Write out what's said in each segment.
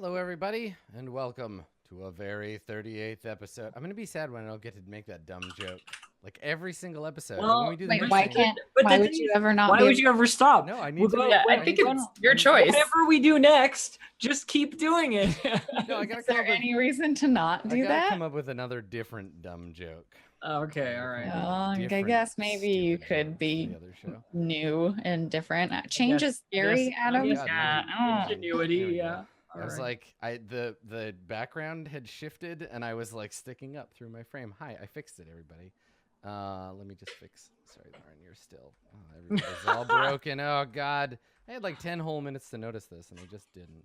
Hello, everybody, and welcome to a very 38th episode. I'm going to be sad when I don't get to make that dumb joke. Like every single episode. Well, when we do the wait, next why thing- can't? Why would you ever not? Why would you ever stop? No, I need to. Yeah, I think it's your choice. Whatever we do next, just keep doing it. No, I gotta Is there any reason to not I do gotta that? come up with another different dumb joke. Okay, all right. I Different, guess maybe you stupid could joke be from the other show. new and different. Change is scary, Adam. yes, Yeah. Ingenuity, There we go. yeah. I was like, the background had shifted, and I was like sticking up through my frame. Hi, I fixed it, everybody. Let me just fix. Sorry, Lauren, you're still. Oh, everybody's all broken. Oh God, I had like 10 whole minutes to notice this, and I just didn't.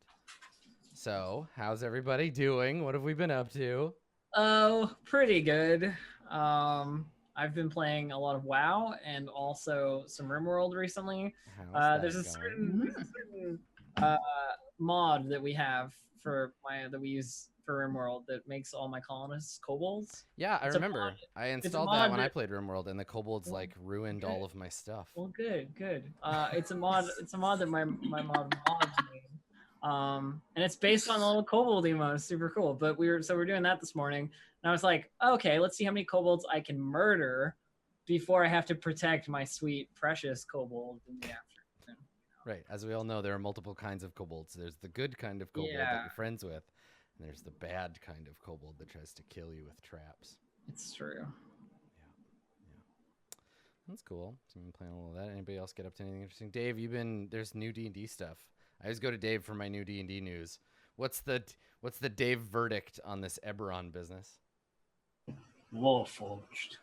So, how's everybody doing? What have we been up to? Oh, pretty good. I've been playing a lot of WoW and also some RimWorld recently. How's There's a that certain mod that we have that we use for RimWorld that makes all my colonists kobolds. Yeah, I It's a remember. mod. I It's a installed mod that when I that- played RimWorld, and the kobolds like ruined good. all of my stuff. Well, good. It's a mod. It's a mod that my mods made. And it's based on the little kobold emo. It's super cool. But we're doing that this morning, and I was like, okay, let's see how many kobolds I can murder before I have to protect my sweet, precious kobold in the afternoon. Right. As we all know, there are multiple kinds of kobolds. There's the good kind of kobold that Yeah. you're friends with, and there's the bad kind of kobold that tries to kill you with traps. It's true. That's cool. So I've been playing a little of that. Anybody else get up to anything interesting? Dave, there's new D&D stuff. I always go to Dave for my new D&D news. What's the Dave verdict on this Eberron business? Warforged.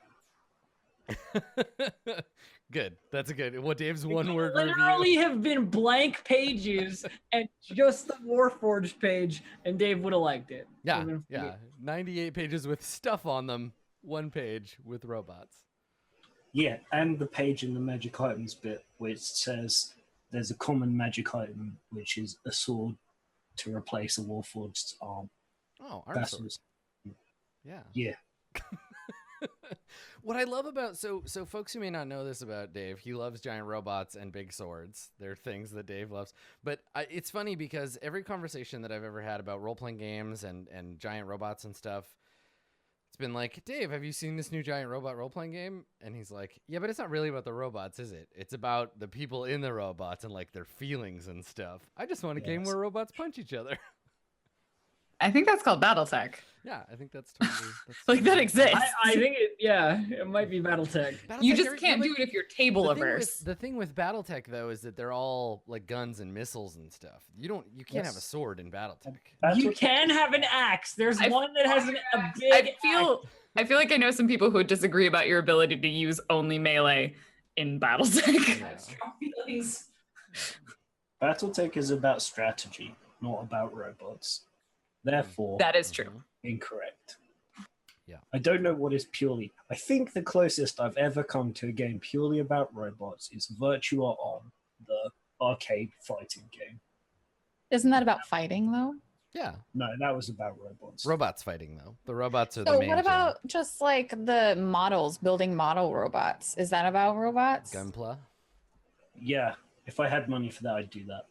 Good. That's a good. Well, Dave's It one word literally review. have been blank pages and just the Warforged page, and Dave would have liked it. Yeah, Would've been- yeah. 98 pages with stuff on them. 1 page with robots. Yeah, and the page in the magic items bit which says there's a common magic item which is a sword to replace a Warforged's arm. Oh, arm That's swords. Yeah. yeah. What I love about so folks who may not know this about Dave, he loves giant robots and big swords. They're things that Dave loves. But it's funny because every conversation that I've ever had about role-playing games and giant robots and stuff, it's been like, Dave, have you seen this new giant robot role-playing game? And he's like, yeah, but it's not really about the robots, is it? It's about the people in the robots and like their feelings and stuff. I just want a game Yes. where robots punch each other. I think that's called BattleTech. Yeah, I think that's totally Like that exists. I think it might be BattleTech. You BattleTech, just can't do it if you're table The thing averse. the thing with BattleTech though is that they're all like guns and missiles and stuff. You can't have a Yes. sword in BattleTech. You can have an axe. There's I- one that has a I big feel like I know some people who would disagree about your ability to use only melee in BattleTech. Yeah. Battletech is about strategy, not about robots. Therefore, That is true. incorrect. Yeah. I don't know what is purely. I think the closest I've ever come to a game purely about robots is Virtua On, the arcade fighting game. Isn't that about fighting though? Yeah. No, that was about robots. Robots fighting though. The robots are the So main what about just like the models, building model robots? Is that about robots? Gunpla? Yeah, if I had money for that, I'd do that.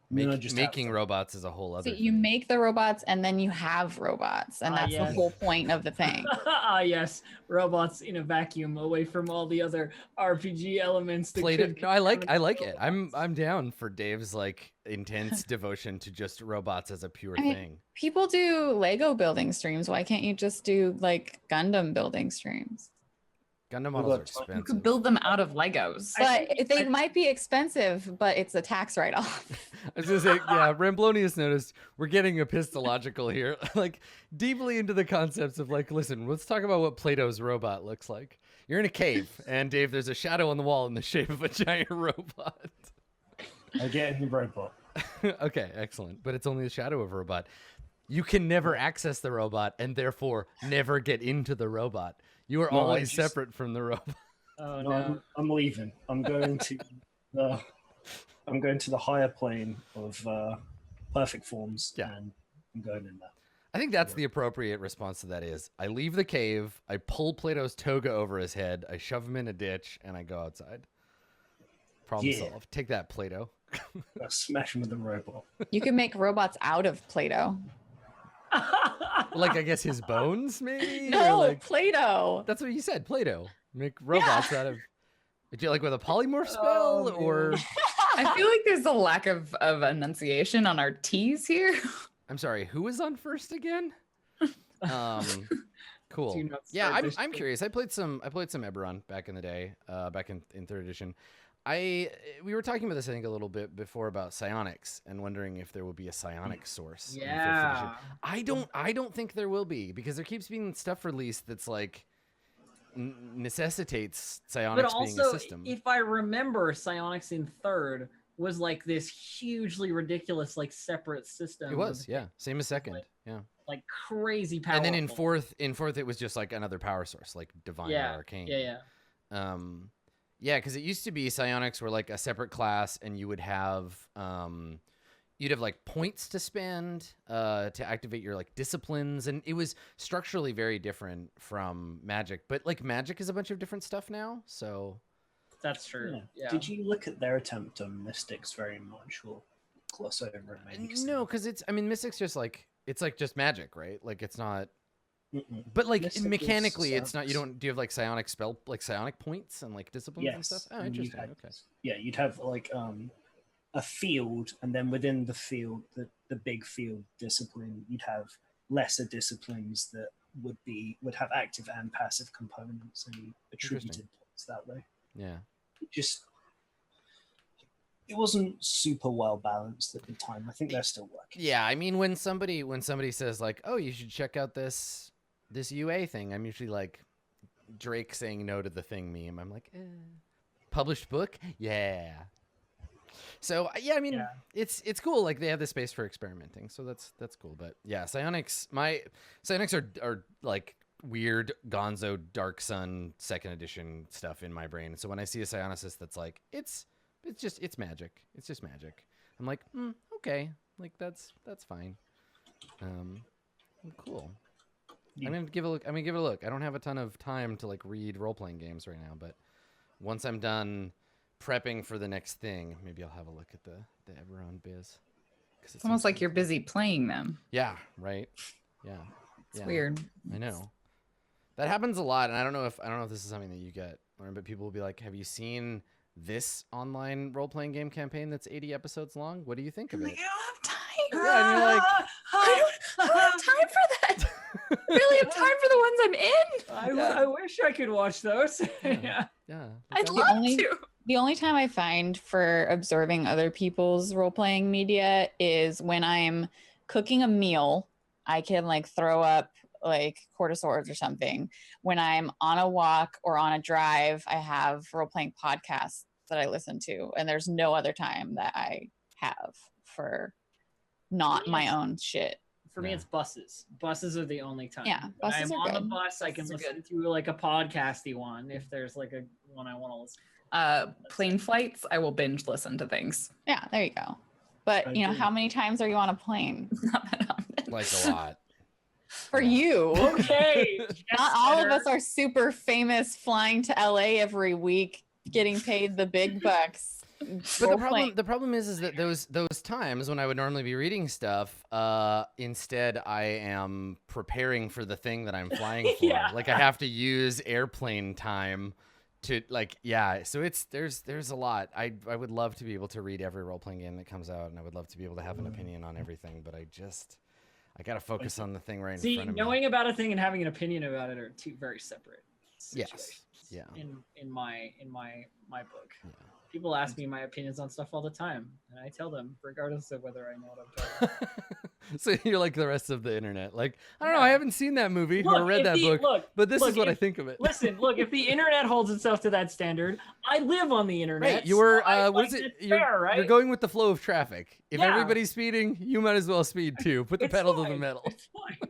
Then I just have Making to- robots is a whole other So you thing. make the robots and then you have robots, and that's yes. the whole point of the thing. yes, robots in a vacuum away from all the other RPG elements. That Played could it. No, I like contaminate it. robots. I'm down for Dave's like intense devotion to just robots as a pure I mean, thing. People do Lego building streams. Why can't you just do like Gundam building streams? Gundam models are Robots. You expensive. You could build them out of Legos. I But they might be expensive, but it's a tax write-off. I was gonna say, yeah, Ramblonius noticed we're getting epistological here, like deeply into the concepts of like, listen, let's talk about what Plato's robot looks like. You're in a cave, and Dave, there's a shadow on the wall in the shape of a giant robot. I get in the robot. Okay, excellent. But it's only a shadow of a robot. You can never access the robot, and therefore never get into the robot. You are No, I always just- separate from the robot. Oh No, no. I'm leaving. I'm going to the. I'm going to the higher plane of perfect forms, Yeah. and I'm going in there. I think that's the appropriate response to that is I leave the cave, I pull Plato's toga over his head, I shove him in a ditch, and I go outside. Problem Yeah. solved. Take that, Plato. Smash him with a robot. You can make robots out of Play-Doh. Like, I guess his bones, maybe? Or No, like, Play-Doh. that's what you said, Play-Doh. Make robots out of... Did you like with a polymorph spell, Oh, or... man. I feel like there's a lack of enunciation on our T's here. I'm sorry, who was on first again? Cool. Do not Yeah, start this I'm shit. curious. I played some Eberron back in the day, back in third edition. We were talking about this, I think, a little bit before about psionics and wondering if there will be a psionic source in fifth edition. Yeah. I don't think there will be, because there keeps being stuff released that's like necessitates psionics But being a also, system. if I remember, psionics in third was like this hugely ridiculous, like separate system. It was, with, yeah, same as second, yeah. like crazy powerful. And then in fourth, it was just like another power source, like divine or arcane. Yeah, because it used to be psionics were like a separate class, and you would have you'd have like points to spend to activate your like disciplines, and it was structurally very different from magic. But like magic is a bunch of different stuff now, so That's true. Yeah. Yeah. Did you look at their attempt on mystics very much, or gloss over it maybe? no, because mystic's just like it's like just magic, right? Like it's not. Mm-mm. But like Mystic is mechanically, it's not. You psionics. don't. Do you have like psionic spell, like psionic points and like disciplines and Yes. stuff? Oh, and you interesting. had- Okay. Yeah, you'd have like a field, and then within the field, the big field discipline, you'd have lesser disciplines that would have active and passive components, and you attributed points that way. Yeah. It wasn't super well balanced at the time. I think they're still working. Yeah, I mean, when somebody says like, "Oh, you should check out this UA thing," I'm usually like, Drake saying no to the thing meme. I'm like, published book, yeah. So yeah, I mean, Yeah. it's cool. Like they have the space for experimenting, so that's cool. But yeah, psionics are like weird Gonzo Dark Sun second edition stuff in my brain. So when I see a psionicist that's like, it's magic. It's just magic. I'm like, okay, like that's fine. Cool. Yeah. I'm gonna give it a look. I don't have a ton of time to like read role playing games right now, but once I'm done prepping for the next thing, maybe I'll have a look at the Eberron biz. It's almost like you're busy playing them. Yeah. Right. Yeah. It's weird. I know. That happens a lot, and I don't know if this is something that you get, Lauren, but people will be like, "Have you seen this online role-playing game campaign that's 80 episodes long? What do you think of I it?" don't have time. Yeah, and you're like, I don't have time for that. I really have time for the ones I'm in. I wish I could watch those. Yeah. Yeah. I'd like, love only- to. The only time I find for observing other people's role playing media is when I'm cooking a meal. I can like throw up like cortisors or something. When I'm on a walk or on a drive, I have role playing podcasts that I listen to, and there's no other time that I have for not my own shit. For me, Yeah. it's buses. Buses are the only time. Yeah, When buses I'm are on the good. bus, I can Buses are listen to like a podcasty one if there's like a one I want to listen. Plane flights, I will binge listen to things. Yeah, there you go. But I you know, agree. how many times are you on a plane? Not that often. like a lot. For you. Okay. Not all of us are super famous flying to LA every week getting paid the big bucks. But the problem is that those times when I would normally be reading stuff, instead I am preparing for the thing that I'm flying for. Yeah. Like I have to use airplane time to so there's a lot. I would love to be able to read every role playing game that comes out, and I would love to be able to have an opinion on everything, but I gotta focus on the thing right in See, front of me. knowing about a thing and having an opinion about it are two very separate situations. Yeah. In my book. Yeah. People ask me my opinions on stuff all the time, and I tell them regardless of whether I know what I'm talking about. So you're like the rest of the internet. Like, I don't know, I haven't seen that movie or read that book, but this is what I think of it. Listen, look, if the internet holds itself to that standard, I live on the internet. Right, you were, so I what is find it? fair, right? You're going with the flow of traffic. If Yeah. everybody's speeding, you might as well speed too. Put the It's pedal to the fine. metal. It's fine.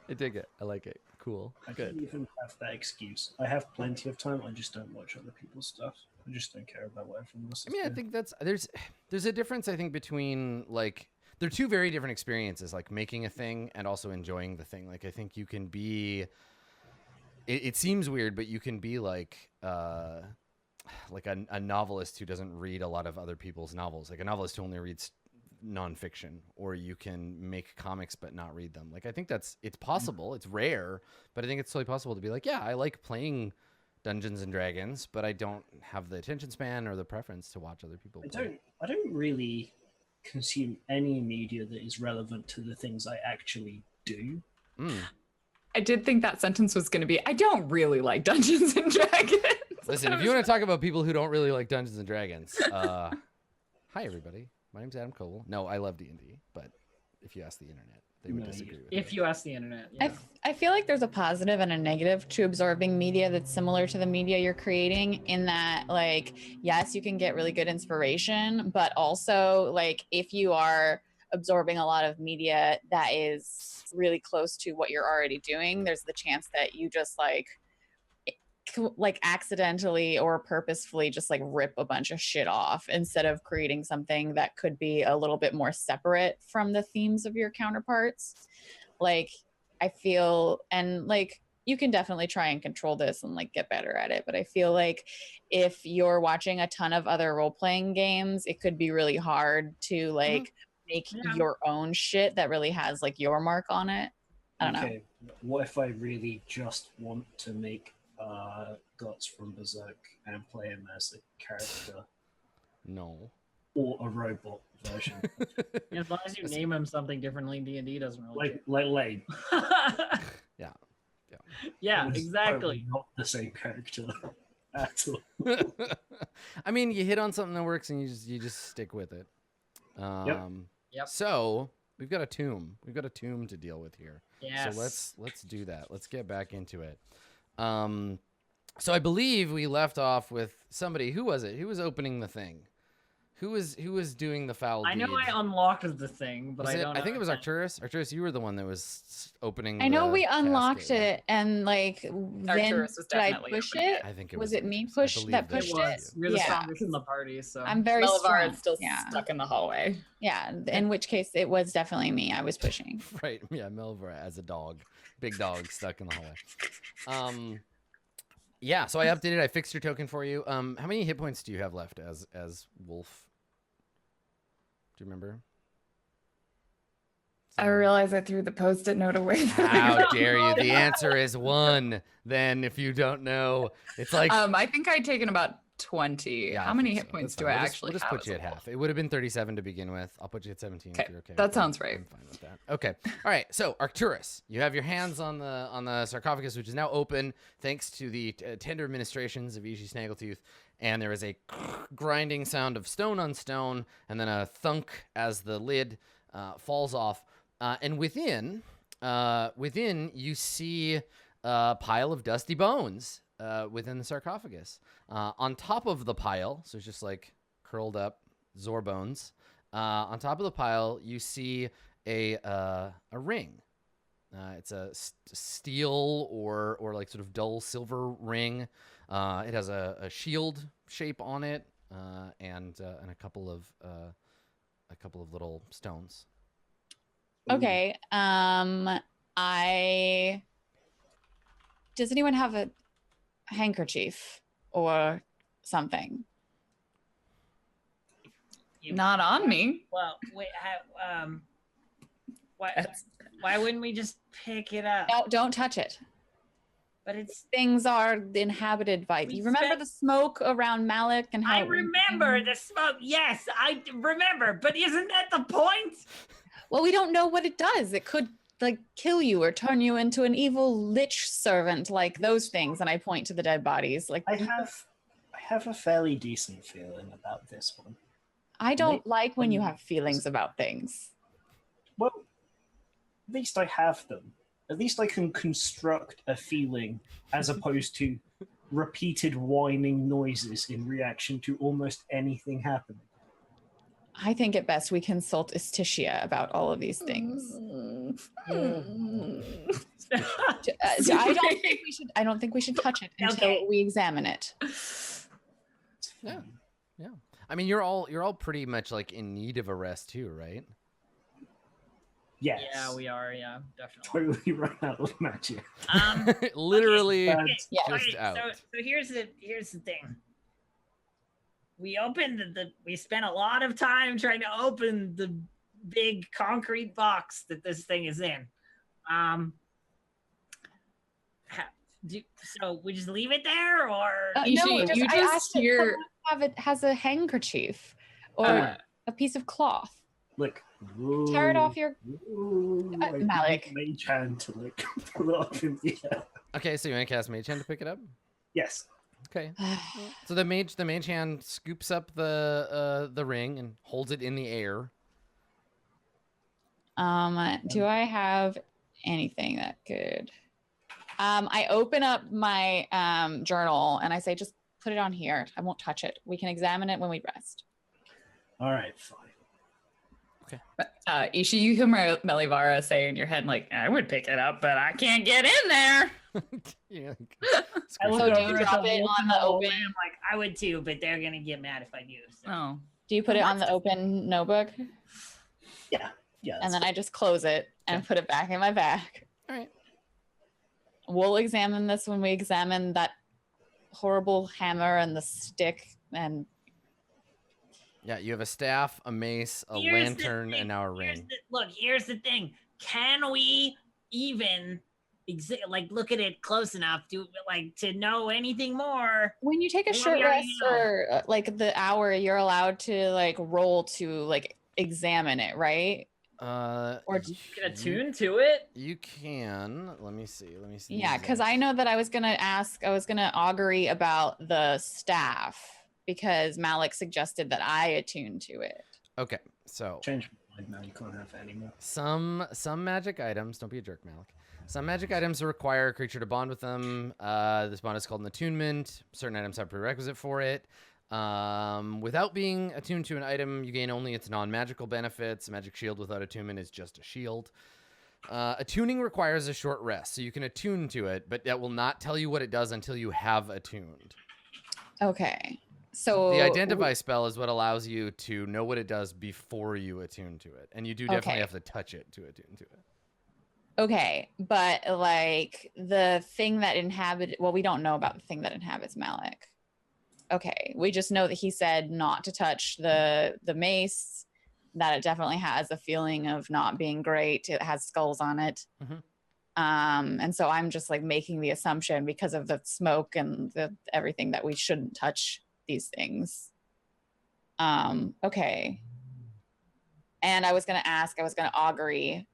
I dig it. I like it. Cool. I Good. don't even have that excuse. I have plenty of time. I just don't watch other people's stuff. I just don't care about what everyone else is I mean, I doing. think there's a difference, I think, between like, they're two very different experiences, like making a thing and also enjoying the thing. Like, I think you can be, it seems weird, but you can be like, like a novelist who doesn't read a lot of other people's novels, like a novelist who only reads nonfiction, or you can make comics but not read them. Like I think it's possible. It's rare, but I think it's totally possible to be like, yeah, I like playing Dungeons and Dragons, but I don't have the attention span or the preference to watch other people play. I don't really consume any media that is relevant to the things I actually do. I did think that sentence was going to be, I don't really like Dungeons and Dragons. Listen, if you want to talk about people who don't really like Dungeons and Dragons, hi everybody. My name's Adam Coble. No, I love D&D, but if you ask the internet, they would disagree with If me. you ask the internet, yeah. I feel like there's a positive and a negative to absorbing media that's similar to the media you're creating, in that, like, yes, you can get really good inspiration, but also, like, if you are absorbing a lot of media that is really close to what you're already doing, there's the chance that you just like accidentally or purposefully just like rip a bunch of shit off, instead of creating something that could be a little bit more separate from the themes of your counterparts. Like I feel, and like you can definitely try and control this and like get better at it, but I feel like if you're watching a ton of other role-playing games, it could be really hard to like make your own shit that really has like your mark on it. I don't know. What if I really just want to make Guts from Berserk and play him as a character? No. Or a robot version. As long as you name him something differently, D&D doesn't really like Lane. Yeah. Yeah, It's exactly. totally not the same character at all. I mean, you hit on something that works and you just stick with it. Yep. So we've got a tomb. We've got a tomb to deal with here. Yes. So let's do that. Let's get back into it. So I believe we left off with somebody. Who was it? Who was opening the thing? Who was doing the foul deed? I know I unlocked the thing, but I don't know. I think it was Arcturus. Arcturus, you were the one that was opening. I know the we unlocked cascade. it, and like then Arcturus was did I definitely push opening it? I think it Was was it me Arcturus. I push believe that that pushed It it? was. We're the Yeah. strongest in the party, so I'm very Melvar strong. is still Yeah. stuck in the hallway. Yeah, in which case it was definitely me. I was pushing. Right. Yeah, Melvar as a dog, big dog stuck in the hallway. Yeah. So I updated. I fixed your token for you. How many hit points do you have left as Wolf? Do you remember? I realize I threw the post-it note away. How dare you? The answer is 1. Then, if you don't know, it's like I think I'd taken about 20. yeah, How I many think hit so. points That's do fine. I We'll actually just have? put you at half. It would have been 37 to begin with. I'll put you at 17 if you're okay. That with sounds right. I'm fine with that. Okay. All right. So Arcturus, you have your hands on the sarcophagus, which is now open thanks to the tender administrations of Ishi Snaggletooth. And there is a grinding sound of stone on stone, and then a thunk as the lid falls off. And within you see a pile of dusty bones within the sarcophagus. On top of the pile, so it's just like curled up Zor bones. On top of the pile, you see a ring. It's a steel or like sort of dull silver ring. It has a shield shape on it, and a couple of little stones. Okay. Does anyone have a handkerchief or something? Not on me. Well, wait. Why wouldn't we just pick it up? No, don't touch it. But it's. Things are inhabited by. We You remember spent- the smoke around Malik and how? I remember the smoke. Yes, I remember. But isn't that the point? Well, we don't know what it does. It could like kill you or turn you into an evil lich servant, like those things. And I point to the dead bodies. Like I have a fairly decent feeling about this one. I don't like when you have feelings about things. Well, at least I have them. At least I can construct a feeling as opposed to repeated whining noises in reaction to almost anything happening. I think at best we consult Istitia about all of these things. I don't think we should touch it until Okay. we examine it. Yeah. Yeah. I mean, you're all pretty much like in need of a rest too, right? Yes. Yeah, we are. Yeah, definitely. Totally run out of magic. Literally Okay, Yeah. just Okay, out. so here's the thing. we opened we spent a lot of time trying to open the big concrete box that this thing is in. So we just leave it there, or No, Ishi, just, you I just asked if hear- someone has a handkerchief or a piece of cloth. Look. Tear it off your Malik. Mage hand to like pull it up in the air. Okay, so you want to cast Mage Hand to pick it up? Yes. Okay. So the mage hand scoops up the ring and holds it in the air. Do I have anything that could? I open up my journal and I say, just put it on here. I won't touch it. We can examine it when we rest. All right, fine. Ishi, you hear Melivara say in your head, like, I would pick it up, but I can't get in there. Yeah. I look So do over you at drop the it wolf on and the wolf, open? and I'm like, I would too, but they're gonna get mad if I do. So. Oh. Do you put it on the open notebook? Yeah. And then I just close it and put it back in my bag. All right. We'll examine this when we examine that horrible hammer and the stick and Yeah, you have a staff, a mace, a Here's the lantern, thing. and now a ring. Here's the thing. Can we even look at it close enough to know anything more? when you take a What short do we rest already or like the hour, you're allowed to like roll to like examine it, right? Or You can attune to it. You can. Let me see. yeah, because I know that I was gonna augury about the staff because Malik suggested that I attune to it. Okay, so Change my mind now. You can't have it anymore. some magic items. Don't be a jerk, Malik. Some magic items require a creature to bond with them. This bond is called an attunement. Certain items have prerequisite for it. Without being attuned to an item, you gain only its non-magical benefits. A magic shield without attunement is just a shield. Attuning requires a short rest, so you can attune to it, but that will not tell you what it does until you have attuned. Okay. So The identify spell is what allows you to know what it does before you attune to it, and you do definitely Okay. have to touch it to attune to it. Okay, but like the thing that we don't know about the thing that inhabits Malik. Okay, we just know that he said not to touch the mace, that it definitely has a feeling of not being great. It has skulls on it. Mhm. And so I'm just like making the assumption because of the smoke and everything that we shouldn't touch these things. Okay. And I was going to augury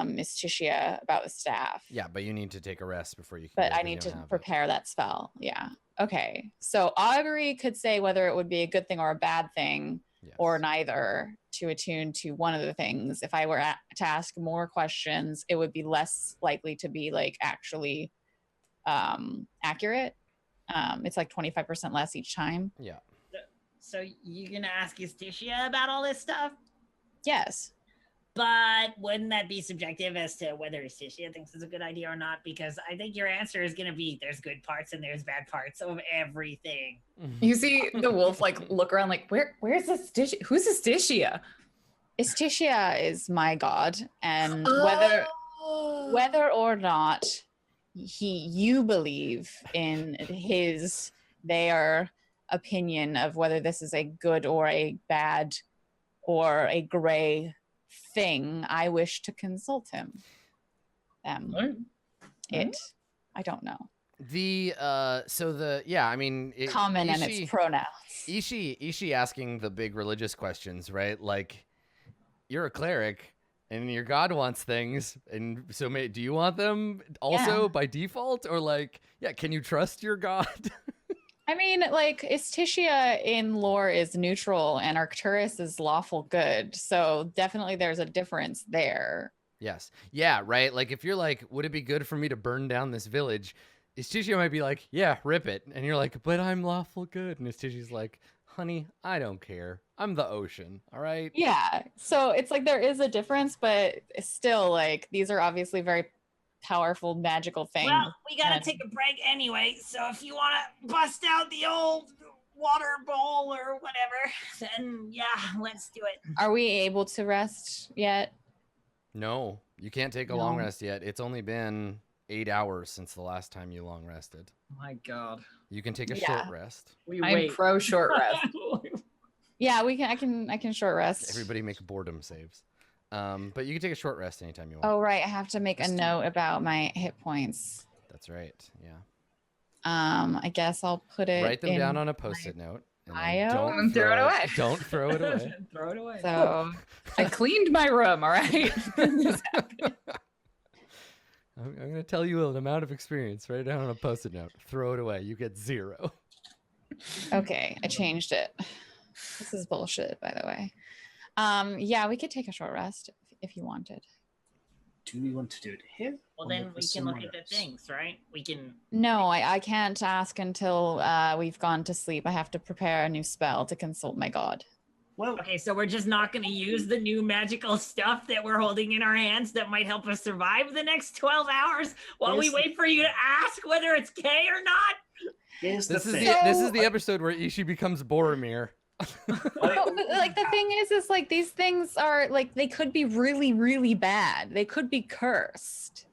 Miss Tishia about the staff. Yeah, but you need to take a rest before you can. But do it I if you need don't to have it. prepare that spell. Yeah. Okay. So augury could say whether it would be a good thing or a bad thing, Yes. or neither, to attune to one of the things. If I were to ask more questions, it would be less likely to be like actually accurate. It's like 25% less each time. Yeah. So you're gonna ask Justicia about all this stuff? Yes. But wouldn't that be subjective as to whether Justicia thinks it's a good idea or not? Because I think your answer is gonna be there's good parts and there's bad parts of everything. You see the wolf like look around like, where's Justicia? Who's Justicia? Istitia is my god, and Oh. whether or not you believe in their opinion of whether this is a good or a bad or a gray thing, I wish to consult him. I don't know. I mean, Common and its pronouns. Ishi asking the big religious questions, right? Like, you're a cleric and your god wants things, and so do you want them also by default, or like, can you trust your god? I mean, like, Istitia in lore is neutral and Arcturus is lawful good, so definitely there's a difference there. Yes. Yeah, right? Like, if you're like, would it be good for me to burn down this village? Istitia might be like, yeah, rip it. And you're like, but I'm lawful good. And Istitia's like, honey, I don't care. I'm the ocean, all right? Yeah, so it's like there is a difference, but it's still, like, these are obviously very powerful magical things. Well, we gotta take a break anyway, so if you wanna bust out the old water bowl or whatever, then yeah, let's do it. Are we able to rest yet? No, you can't take a long rest yet. It's only been 8 hours since the last time you long rested. My God. You can take a short rest. I'm pro short rest. Yeah, we can. I can short rest. Everybody make boredom saves. But you can take a short rest anytime you want. Oh right, I have to make a note about my hit points. That's right. Yeah. I guess I'll put it. Write them down on a post-it note. And then bio? don't Throw it away. Don't throw it away. Throw it away. So I cleaned my room, all right? I'm going to tell you an amount of experience. Write it down on a post-it note. Throw it away. You get 0. okay, I changed it. This is bullshit, by the way. Yeah, we could take a short rest if you wanted. Do we want to do it here? Well, or then with we can look someone at the else? things, right? We can. No, I can't ask until we've gone to sleep. I have to prepare a new spell to consult my god. Well, Okay, so we're just not going to use the new magical stuff that we're holding in our hands that might help us survive the next 12 hours while we Yes. wait for you to ask whether it's gay or not? here's the This is thing. this is the episode where Ishi becomes Boromir. No, but, like the thing is like these things are like they could be really, really bad. They could be cursed.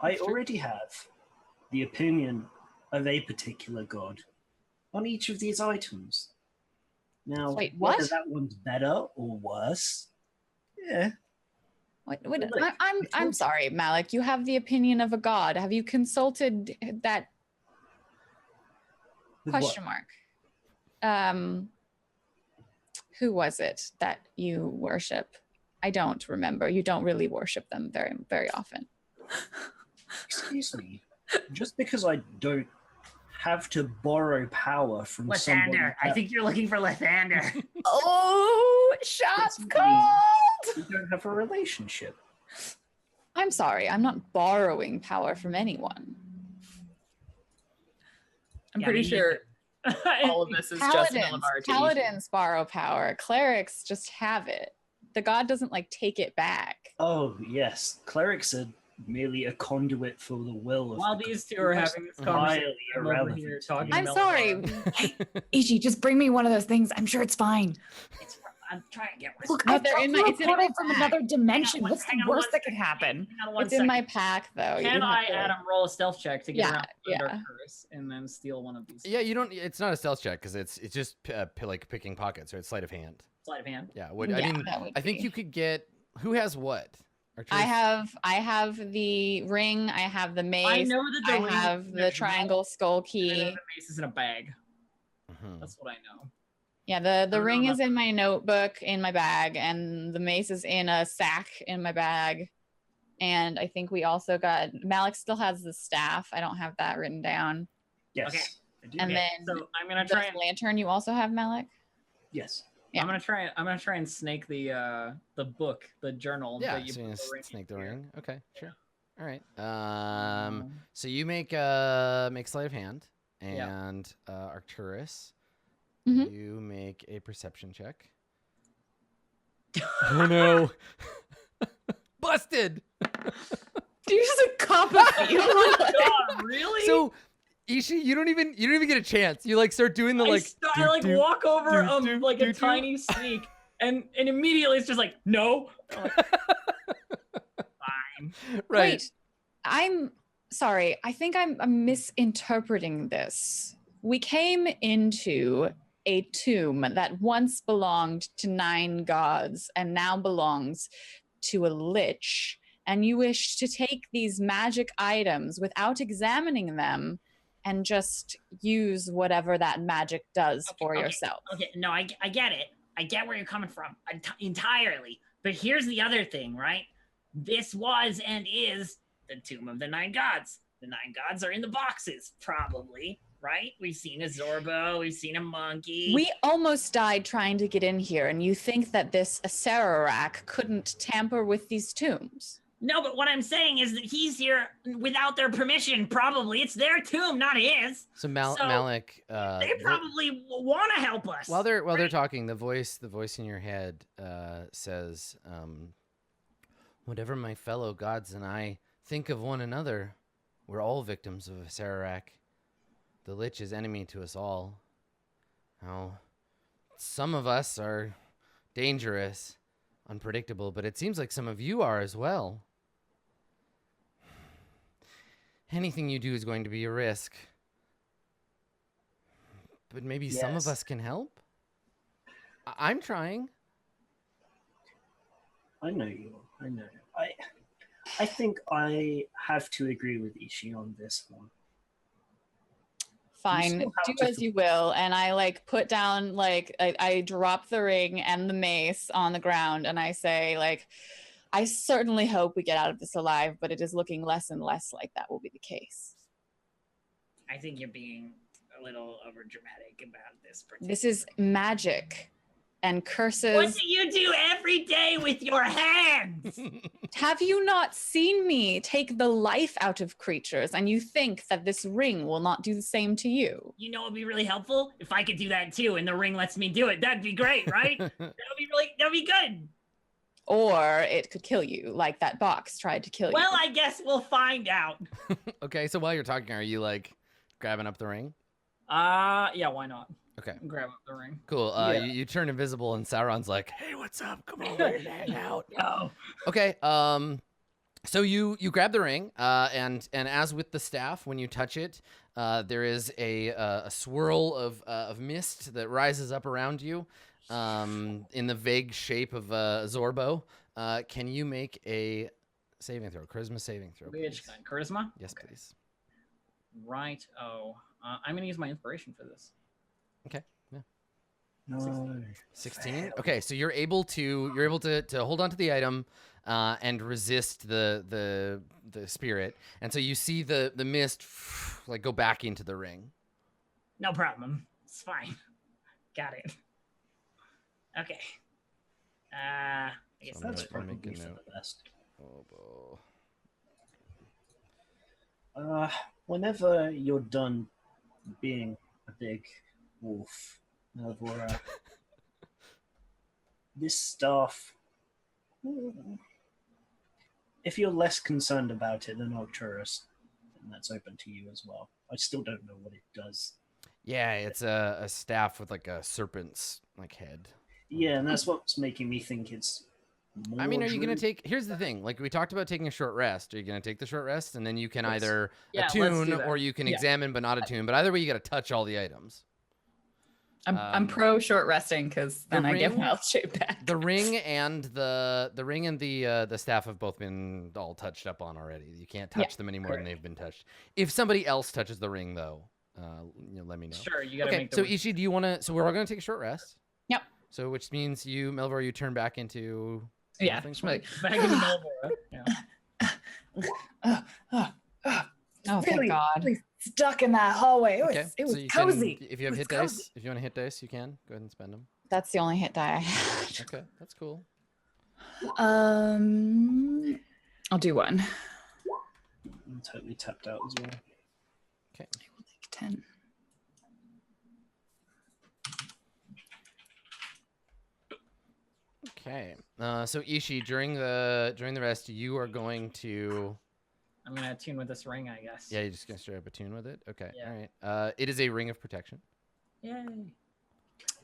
I already have the opinion of a particular god on each of these items. Now, Wait, whether what? that one's better or worse, yeah. What, Look, I'm sorry, Malik. You have the opinion of a god. Have you consulted that With what? question mark? Who was it that you worship? I don't remember. You don't really worship them very, very often. Excuse me. Just because I don't have to borrow power from someone Lathander. I that think you're looking for Lathander. Oh, shots It's called! we don't have a relationship. I'm sorry. I'm not borrowing power from anyone. I'm Yeah, pretty I mean, sure all of this is just an Illimar to Ishi. Paladins borrow power. Clerics just have it. The god doesn't like take it back. Oh, yes. Clerics are merely a conduit for the will of While the these two are gods. having this Entirely conversation, I'm over irrelevant here to talking me. to I'm Melamar. sorry. Ishi, just bring me one of those things. I'm sure it's fine. I'm trying to get one. Look, No, I they're brought in you my- a it's in my portal from bag. another dimension. What's Hang the on worst one that could second. happen? Hang on one It's in second. my pack though. You Can have I, to- Adam, roll a stealth check to get Yeah, around the yeah. dark curse and then steal one of these? Yeah, you don't. It's not a stealth check because it's just like picking pockets, or it's sleight of hand. Sleight of hand. Yeah. What Yeah, I mean, that would I think be. you could get. Who has what? I have the ring. I have the mace. I know that the I ring have is in the a triangle skull And then key. the mace is in a bag. Mhm. That's what I know. Yeah, the don't ring know is in my notebook in my bag, and the mace is in a sack in my bag. And I think we also got Malik still has the staff. I don't have that written down. Yes. Okay. I do. And Okay, then so I'm gonna the try and lantern you also have, Malik. Yes. Yeah. I'm gonna try and snake the book, the journal. Yeah. that you So you put the ring snake the in here. ring. Okay. Sure. All right. So you make sleight of hand, and Arcturus, Mhm. you make a perception check. Oh no! Busted. Do you just a cop a field? God, really? So, Ishi, you don't even get a chance. You like start doing the I, like. I like walk over do, like do, a do. tiny sneak, and immediately it's just like no. I'm like, fine. Right. Wait, I'm sorry. I think I'm misinterpreting this. We came into a tomb that once belonged to 9 gods and now belongs to a lich, and you wish to take these magic items without examining them and just use whatever that magic does for okay. yourself. Okay, no, I get it. I get where you're coming from entirely. But here's the other thing, right? This was and is the Tomb of the 9 Gods. The 9 Gods are in the boxes, probably, right? We've seen a Zorbo, we've seen a monkey. We almost died trying to get in here, and you think that this Acererak couldn't tamper with these tombs? No, but what I'm saying is that he's here without their permission, probably. It's their tomb, not his. So, So, Malik, They probably want to help us. while they're right? talking, the voice in your head says, "Whatever my fellow gods and I think of one another, we're all victims of Acererak. The Lich is enemy to us all. Now, some of us are dangerous, unpredictable, but it seems like some of you are as well. Anything you do is going to be a risk. But maybe some of Yes. us can help?" I'm trying. I know you. I know. I think I have to agree with Ishi on this one. Fine, still have do to as you will. And I like put down like I drop the ring and the mace on the ground, and I say like, I certainly hope we get out of this alive, but it is looking less and less like that will be the case. I think you're being a little overdramatic about this. This is magic and curses. What do you do every day with your hands? Have you not seen me take the life out of creatures, and you think that this ring will not do the same to you? You know, it'd be really helpful if I could do that too, and the ring lets me do it. That'd be great, right? That'd be good. Or it could kill you, like that box tried to kill you. Well, I guess we'll find out. Okay, so while you're talking, are you like grabbing up the ring? Yeah, why not? Okay, Grab up the ring. cool. Yeah. You turn invisible, and Sauron's like, "Hey, what's up? Come over and hang out." No. Okay. So you grab the ring, and as with the staff, when you touch it, there is a swirl of mist that rises up around you, in the vague shape of Zorbo. Can you make a saving throw, charisma saving throw? Which please? kind? Charisma? Yes, Okay. please. Right. Oh, I'm gonna use my inspiration for this. Okay. Yeah. No. 16. Okay, so you're able to hold on to the item, and resist the spirit, and so you see the mist like go back into the ring. No problem. It's fine. Got it. Okay. I guess So That's I'll probably make a for note. the best. Oh, boy. Whenever you're done being a big wolf, Melvora, this staff, if you're less concerned about it than Arcturus, then that's open to you as well. I still don't know what it does. Yeah, it's a staff with like a serpent's like head. Yeah, and that's what's making me think it's more I mean, are you gonna druid. take? Here's the thing. Like we talked about taking a short rest. Are you gonna take the short rest, and then you can Let's- either yeah, let's attune do that. or you can Yeah. examine but not attune. But either way, you got to touch all the items. I'm pro short resting because then I get ring- my health shape back. The ring and the staff have both been all touched up on already. You can't touch them any more than they've been touched. If somebody else touches the ring, though, let me know. Sure, you gotta Okay, make the so ring. Ishi, do you want to? So we're all gonna take a short rest. Yep. So which means you, Melvor, you turn back into. Yeah, nothing just form? like, Back into Melvora. Yeah. Oh, thank God. Really stuck in that hallway. Okay, It was so you cozy. Can, if you have It hit was dice, cozy. if you want to hit dice, you can go ahead and spend them. That's the only hit die I had. Okay, that's cool. I'll do one. I'm totally tapped out as well. Okay. 10. Okay. So Ishi, during the rest, you are going to. I'm gonna attune with this ring, I guess. Yeah, you're just gonna straight up attune with it. Okay. Yeah. All right. It is a ring of protection. Yay.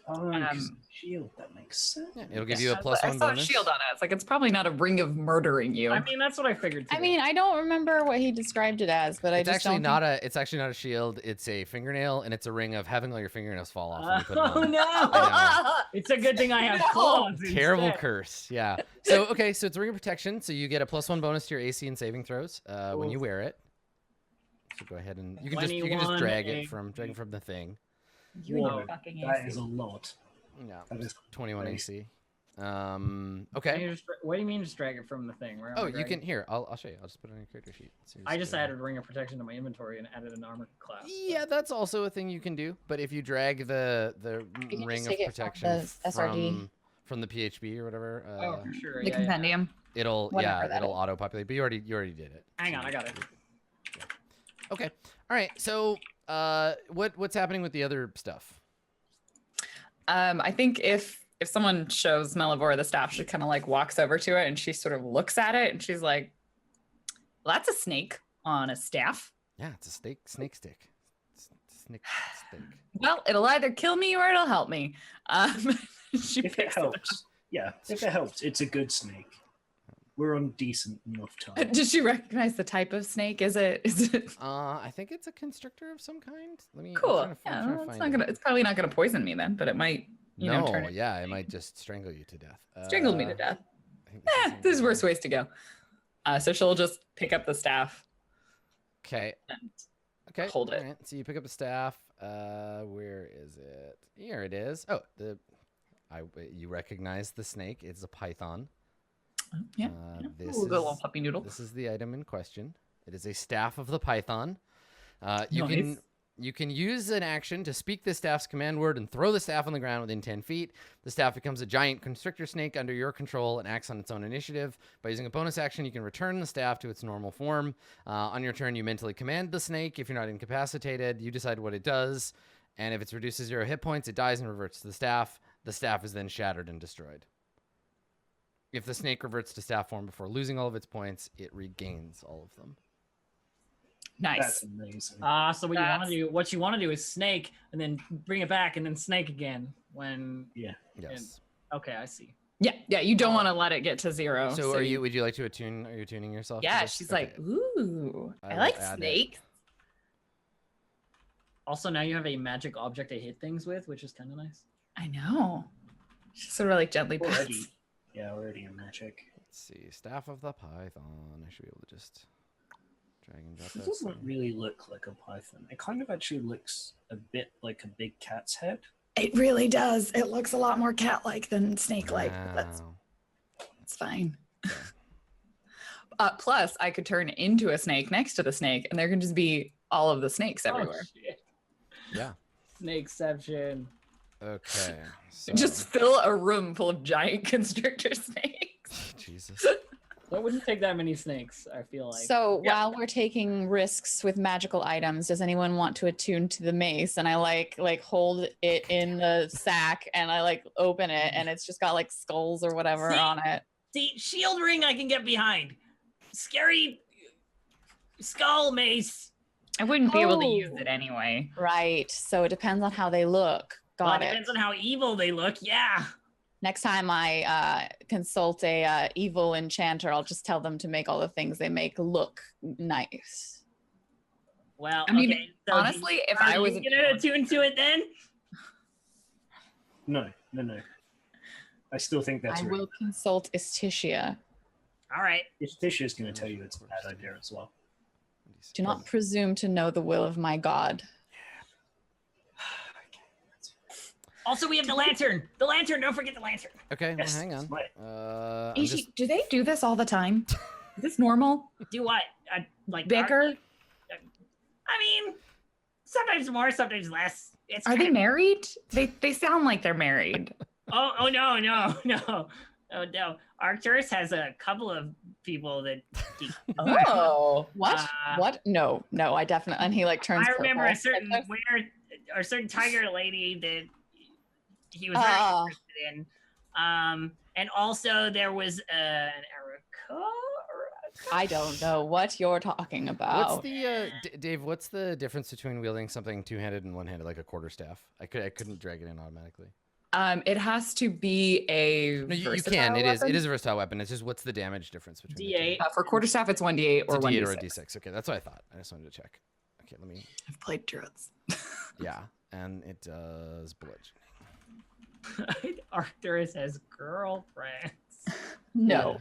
Oh, 'cause shield, that makes sense. Yeah, it'll give you a I plus saw one a bonus. shield on it. It's like it's probably not a ring of murdering you. I mean, that's what I figured. I too. mean, I don't remember what he described it as, but It's I just actually don't not a. It's actually not a shield. It's a fingernail, and it's a ring of having all your fingernails fall off. When you put it oh on. no! I It's a good thing I have No! claws. Terrible instead. curse. Yeah. So okay, so it's a ring of protection. So you get a plus one bonus to your AC and saving throws when you wear it. So go ahead and you can just 21 drag it AC. from the thing. You and your Whoa, fucking that AC. is a lot. Yeah. That is 21 crazy. AC. Can Okay. you just- what do you mean just drag it from the thing? Where am Oh, I you dragging? can here. I'll show you. I'll just put it on your character sheet. So I just go- added ring of protection to my inventory and added an armor class. Yeah, that's also a thing you can do. But if you drag the You can ring just of take it from protection the SRD. from the PHB or whatever, Oh, for sure. the Yeah, compendium. it'll Whatever that it'll is. auto populate. But you already did it. Hang on, I got it. Okay. All right. So what's happening with the other stuff? I think if someone shows Melivora the staff, she kind of like walks over to it and she sort of looks at it and she's like, "Well, that's a snake on a staff. Yeah, it's a snake stick. Snake stick. Well, it'll either kill me or it'll help me." She If it picks it up. helps, yeah, if it helps, it's a good snake. We're on decent enough time. Did she recognize the type of snake? Is it? I think it's a constrictor of some kind. Let me. I'm Cool. trying to Yeah, find well, it's it. not gonna. It's probably not gonna poison me then, but it might You know, No, turn it yeah, it might just strangle you to death. strangled me to death. I think this is There's in worse there. ways to go. So she'll just pick up the staff Okay. and Okay. hold it. All right. So you pick up the staff. Where is it? Here it is. Oh, you recognize the snake. It's a python. Yeah. This Ooh, is the little puppy noodle. This is the item in question. It is a staff of the python. Nice. You can use an action to speak the staff's command word and throw the staff on the ground within 10 feet. The staff becomes a giant constrictor snake under your control and acts on its own initiative. By using a bonus action, you can return the staff to its normal form. On your turn, you mentally command the snake. If you're not incapacitated, you decide what it does. And if it reduces 0 hit points, it dies and reverts to the staff. The staff is then shattered and destroyed. If the snake reverts to staff form before losing all of its points, it regains all of them. Nice. That's amazing. So what you want to do is snake and then bring it back and then snake again when. Yes. Okay, I see. Yeah. You don't want to let it get to 0. So would you like to attune? Are you tuning yourself? to Yeah, this? she's Okay. like, ooh, I will like add it. snakes. Also, now you have a magic object to hit things with, which is kind of nice. I know. She sort of like gently Already. pats. Yeah, already in magic. Let's see. Staff of the Python. I should be able to just drag and drop It that. doesn't really look like a python. It kind of actually looks a bit like a big cat's head. It really does. It looks a lot more cat-like than snake-like. But that's Wow. It's fine. Plus, I could turn into a snake next to the snake, and there can just be all of the snakes everywhere. Oh, shit. Yeah. Snakeception. Okay. So, Just fill a room full of giant constrictor snakes. Jesus. So it wouldn't take that many snakes, I feel like. So while we're taking risks with magical items, does anyone want to attune to the mace? And I like hold it in the sack and I like open it and it's just got like skulls or whatever See? on it. See, shield ring I can get behind. Scary skull mace. I wouldn't be able to use Oh. it anyway. Right. So it depends on how they look. Well, Got it it. depends on how evil they look. Yeah. Next time I consult a evil enchanter, I'll just tell them to make all the things they make look nice. Well, I mean, okay. So honestly, if I was gonna attune to it, then No. I still think that's I right. will consult Estitia. all right. Tisha's going to tell you it's a bad idea as well. Do not presume to know the will of my god. Also, we have the lantern. The lantern. Don't forget the lantern. Okay, well, Yes, hang on. right. I'm Ishi, just- do they do this all the time? Is this normal? Do what? Like Bicker? I mean, sometimes more, sometimes less. It's Are they kind married? They sound like they're married. Oh no. Oh no. Arcturus has a couple of people that. Oh, what? Uh, What? No, I definitely. And he like turns. I remember a purple. certain Like, weird, or a certain tiger lady that he was very Ah. interested in. And also there was an Erica. I don't know what you're talking about. What's the Dave? What's the difference between wielding something two-handed and one-handed, like a quarterstaff? I couldn't drag it in automatically. It has to be a. No, you versatile can. It weapon. is a versatile weapon. It's just what's the damage difference between the D8. two? For quarterstaff, it's 1d8 It's or a D8 or a 1d6. D6. Okay, that's what I thought. I just wanted to check. Okay, let me. I've played druids. Yeah, and it does bludgeoning. Arcturus has girlfriends. No,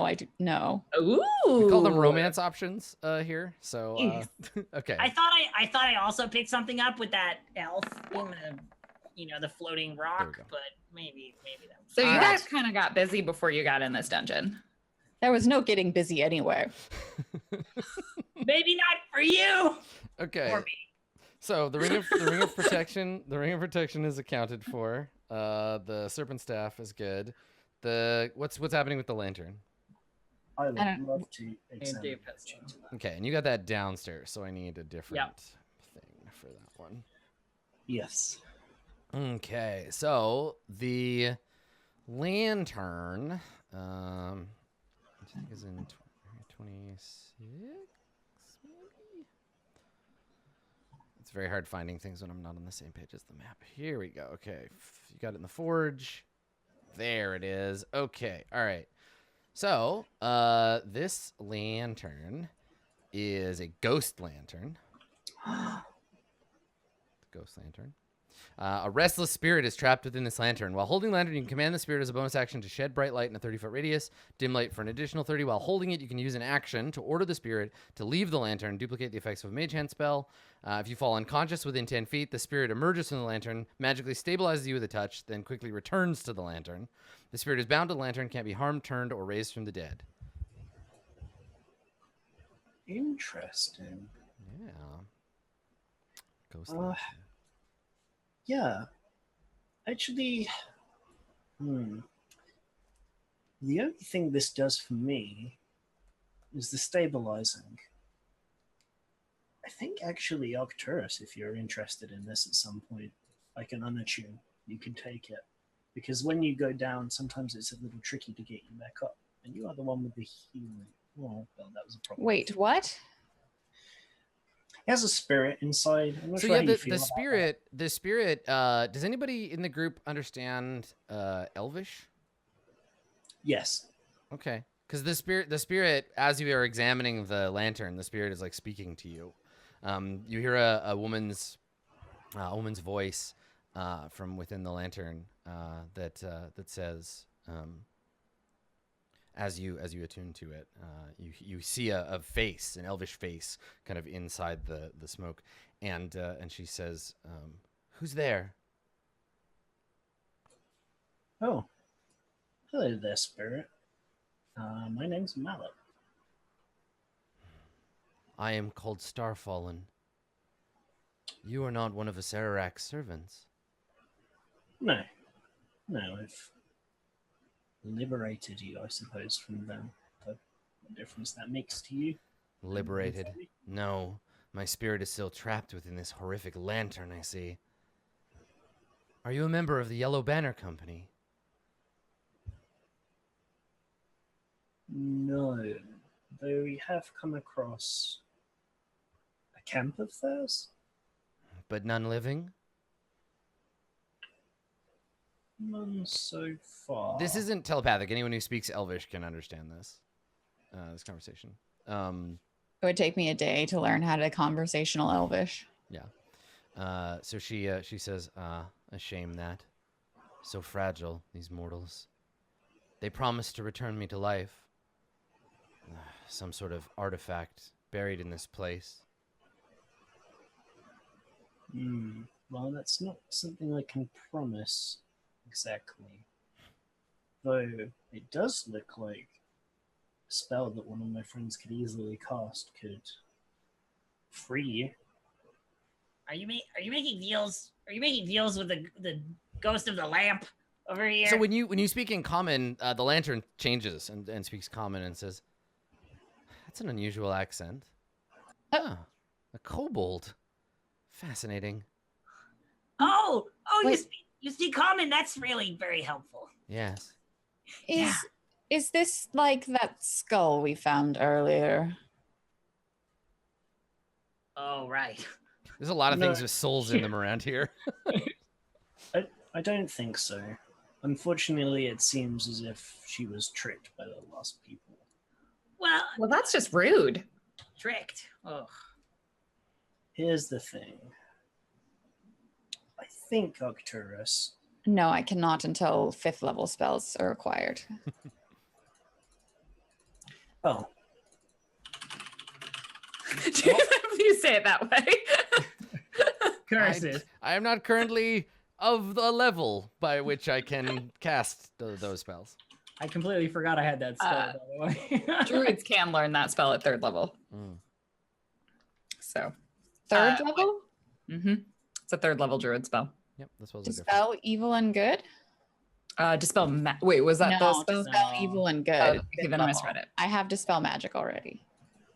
I do no. Ooh. We call them romance options here. So okay. I thought I also picked something up with that elf in the floating we rock, go. but maybe that was So you All guys right. kind of got busy before you got in this dungeon. There was no getting busy anywhere. maybe not for you Okay. or me. So the ring of protection, the ring of protection is accounted for. The serpent staff is good. What's happening with the lantern? I would I don't- love to examine Dave that has to that. Okay, and you got that downstairs, so I need a different thing for that one. Yes. Okay, so the lantern, I think is in 26, maybe? It's very hard finding things when I'm not on the same page as the map. Here we go. Okay, you got it in the forge. There it is. Okay, all right. So, this lantern is a ghost lantern. Ghost lantern. A restless spirit is trapped within this lantern. While holding the lantern, you can command the spirit as a bonus action to shed bright light in a 30-foot radius, dim light for an additional 30. While holding it, you can use an action to order the spirit to leave the lantern, duplicate the effects of a mage hand spell. If you fall unconscious within 10 feet, the spirit emerges from the lantern, magically stabilizes you with a touch, then quickly returns to the lantern. The spirit is bound to the lantern, can't be harmed, turned, or raised from the dead. Interesting. Yeah. Ghost Uh, lantern. Yeah. Actually, the only thing this does for me is the stabilizing. I think actually, Arcturus, if you're interested in this at some point, like an unattune, you can take it. Because when you go down, sometimes it's a little tricky to get you back up. And you are the one with the healing. Oh, well, that was a problem. Wait, what? He has a spirit inside. I'm not So sure yeah, how you feel about the spirit. Does anybody in the group understand Elvish? that. Yes. Okay, because the spirit, as you are examining the lantern, the spirit is like speaking to you. You hear a woman's voice from within the lantern that says, as you attune to it, you see a face, an elvish face, kind of inside the smoke, and she says, "Who's there?" Oh. Hello there, spirit. My name's Mallet. I am called Starfallen. You are not one of Acererak's servants. No. No, I've liberated you, I suppose, from them. But what difference that makes to you? Liberated? No, my spirit is still trapped within this horrific lantern, I see. Are you a member of the Yellow Banner Company? No. Though we have come across a camp of theirs? But none living? None so far. This isn't telepathic. Anyone who speaks Elvish can understand this. This conversation. It would take me a day to learn how to conversational Elvish. Yeah. So she says, a shame that. So fragile, these mortals. They promised to return me to life. Some sort of artifact buried in this place. Well, that's not something I can promise exactly. Though it does look like a spell that one of my friends could easily cast could free you. Are you making deals? Are you making deals with the ghost of the lamp over here? So when you speak in common, the lantern changes and speaks common and says, "That's an unusual accent. Ah, a kobold. Fascinating." Oh, Wait. you speak common. That's really very helpful. Yes. Is this like that skull we found earlier? Oh, right. There's a lot of No. things with souls in them around here. I don't think so. Unfortunately, it seems as if she was tricked by the lost people. Well, Well, that's just rude. tricked. Oh, Here's the thing. I think Arcturus. No, I cannot until 5th level spells are required. Oh, You say it that way. Curses. I am not currently of the level by which I can cast those spells. I completely forgot I had that spell, by the way. Druids can learn that spell at 3rd level. So, 3rd level? it's a 3rd level druid spell. Yep, that's what Dispel evil and good? Dispel. Wait, was that the No, spell? dispel No. evil and good. Oh, okay, 5th then I level. misread it. I have dispel magic already.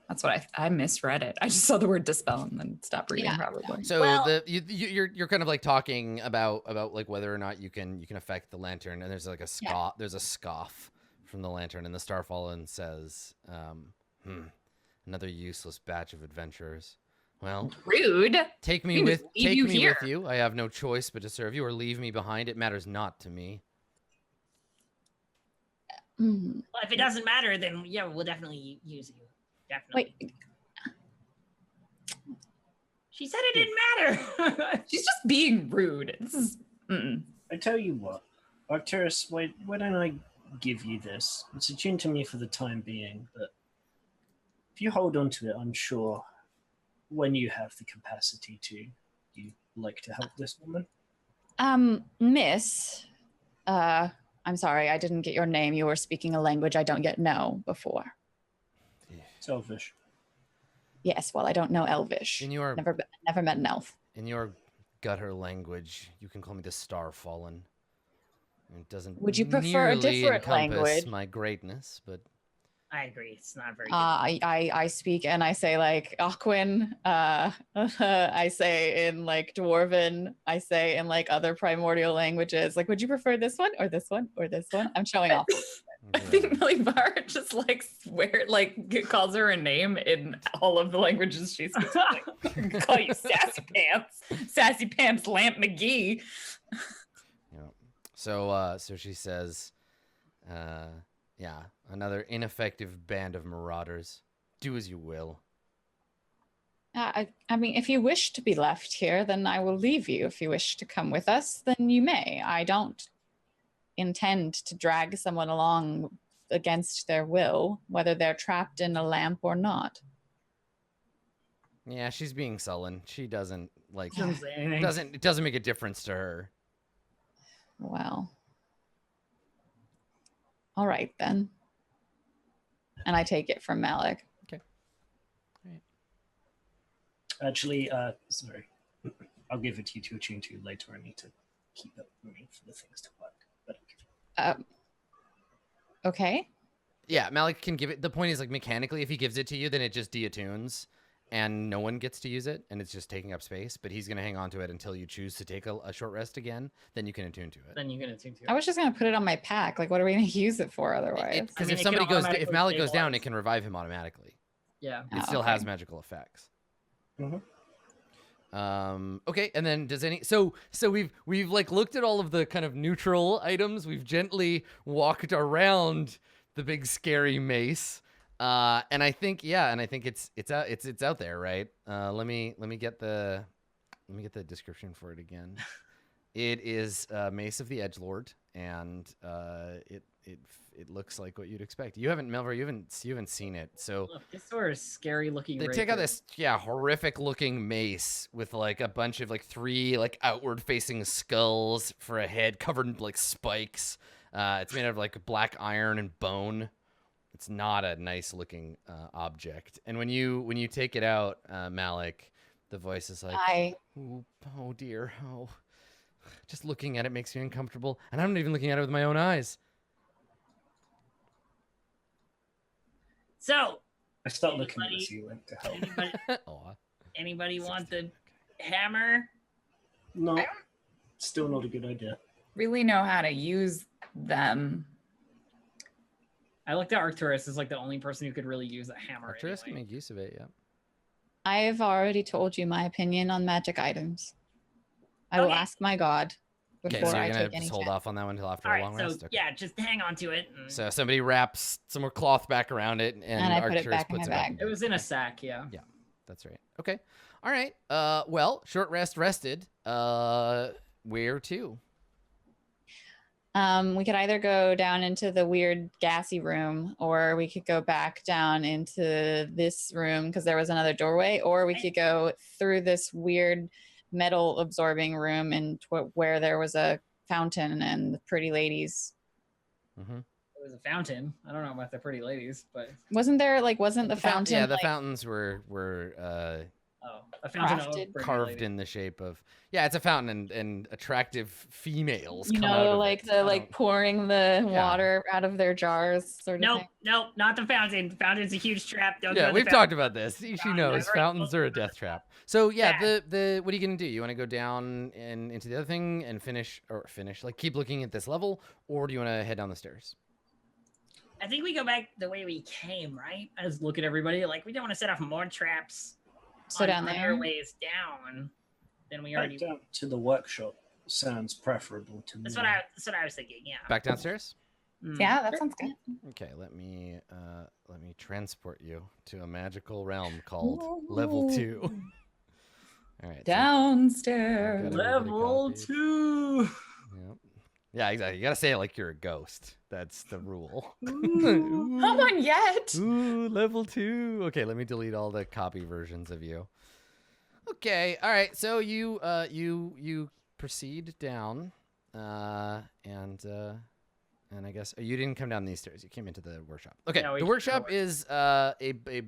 That's what I misread it. I just saw the word dispel and then stopped reading. Yeah. Probably. So Well- you're kind of like talking about like whether or not you can affect the lantern, and there's like a scoff. There's a scoff from the lantern, and the Starfallen says, "Another useless batch of adventurers. Well, Rude. take me We with just leave you here." you. I have no choice but to serve you, or leave me behind. It matters not to me." Mhm. well, if it doesn't matter, then yeah, we'll definitely use you. Definitely. Wait. She said it didn't matter. She's just being rude. This is. I tell you what, Arcturus, why don't I give you this? It's attuned to me for the time being, but if you hold on to it, I'm sure when you have the capacity to, you'd like to help this woman. Miss, I'm sorry, I didn't get your name. You were speaking a language I don't yet know before. It's Elvish. Yes, well, I don't know Elvish. In your Never met an elf. in your gutter language, you can call me the Star Fallen. It doesn't. Would you prefer a nearly different encompass language? my greatness, but I agree. It's not very good. I speak and I say like Aquin. I say in like Dwarven. I say in like other primordial languages. Like, would you prefer this one or this one or this one? I'm showing off. I think Millibar just like calls her a name in all of the languages she speaks. Like, call you Sassy Pants Lamp McGee. Yeah. So she says, yeah, another ineffective band of marauders. Do as you will. I mean, if you wish to be left here, then I will leave you. If you wish to come with us, then you may. I don't intend to drag someone along against their will, whether they're trapped in a lamp or not. Yeah, she's being sullen. She doesn't like. Doesn't say anything. It doesn't make a difference to her. Well, all right then. And I take it from Malik. Actually, sorry. I'll give it to you to attune to later. I need to keep up with me for the things to work. But Okay. Yeah, Malik can give it. The point is, like, mechanically, if he gives it to you, then it just deattunes, and no one gets to use it, and it's just taking up space. But he's going to hang on to it until you choose to take a short rest again. Then you can attune to it. Then you can attune to it. I was just going to put it on my pack. Like, what are we going to use it for otherwise? Because I mean, if it somebody can goes, if automatically Malik goes down, stabilize. it can revive him automatically. Yeah. It Oh, still okay. has magical effects. Mhm. Okay, and then so we've like looked at all of the kind of neutral items. We've gently walked around the big scary mace, and I think it's out there, right? Let me get the description for it again. It is Mace of the Edgelord, and it looks like what you'd expect. You haven't, Melvar, you haven't seen it, so. Look, this sort of scary looking. They take out this horrific looking mace with like a bunch of like 3 like outward facing skulls for a head covered in like spikes. It's made out of like black iron and bone. It's not a nice looking object. And when you take it out, Malik, the voice is like, oh dear, oh, just looking at it makes me uncomfortable, and I'm not even looking at it with my own eyes. So, I start looking at the ceiling to help. anybody want the hammer? No, still not a good idea. Really know how to use them. I looked at Arcturus as like the only person who could really use a hammer. Arcturus can anyway. make use of it, yeah. I've already told you my opinion on magic items. I will Okay. ask my god Okay, before so I you're take gonna any just hold chance. off on that one until after All a right, long so rest. Okay. yeah, just hang on to it. And So somebody wraps some more cloth back around it, and I put it Arcturus back in puts my it bag. back. It was in a sack, yeah. Yeah, that's right. Okay, all right. Well, short rest rested. Where to? We could either go down into the weird gassy room, or we could go back down into this room because there was another doorway, or we could go through this weird metal absorbing room and where there was a fountain and the pretty ladies. Mm-hmm. It was a fountain. I don't know about the pretty ladies, but Wasn't the fountain? Yeah, the like, fountains were a fountain Crafted. of pretty carved ladies. in the shape of it's a fountain and attractive females you come out know, of like it. the like pouring the water out of their jars, sort of Nope, thing. nope, not the fountain. The fountain's a huge trap. Don't go Yeah, to the we've fountain. talked about this. She knows never- fountains are a death trap. So yeah, Yeah. the what are you gonna do? You want to go down and into the other thing and finish, like keep looking at this level, or do you want to head down the stairs? I think we go back the way we came, right? I just look at everybody. Like we don't want to set off more traps. So on down other there. ways down than we Back already. down to the workshop sounds preferable to me. That's what I was thinking. Yeah. Back downstairs. Yeah, that sounds good. Okay, let me transport you to a magical realm called Level 2. All right. Downstairs. Got everybody Level copied. 2. Yep. Yeah, exactly. You gotta say it like you're a ghost. That's the rule. Come on yet. Ooh, level 2. Okay, let me delete all the copy versions of you. Okay, all right. So you proceed down, and I guess you didn't come down these stairs. You came into the workshop. Okay, Yeah, we the came workshop forward. is a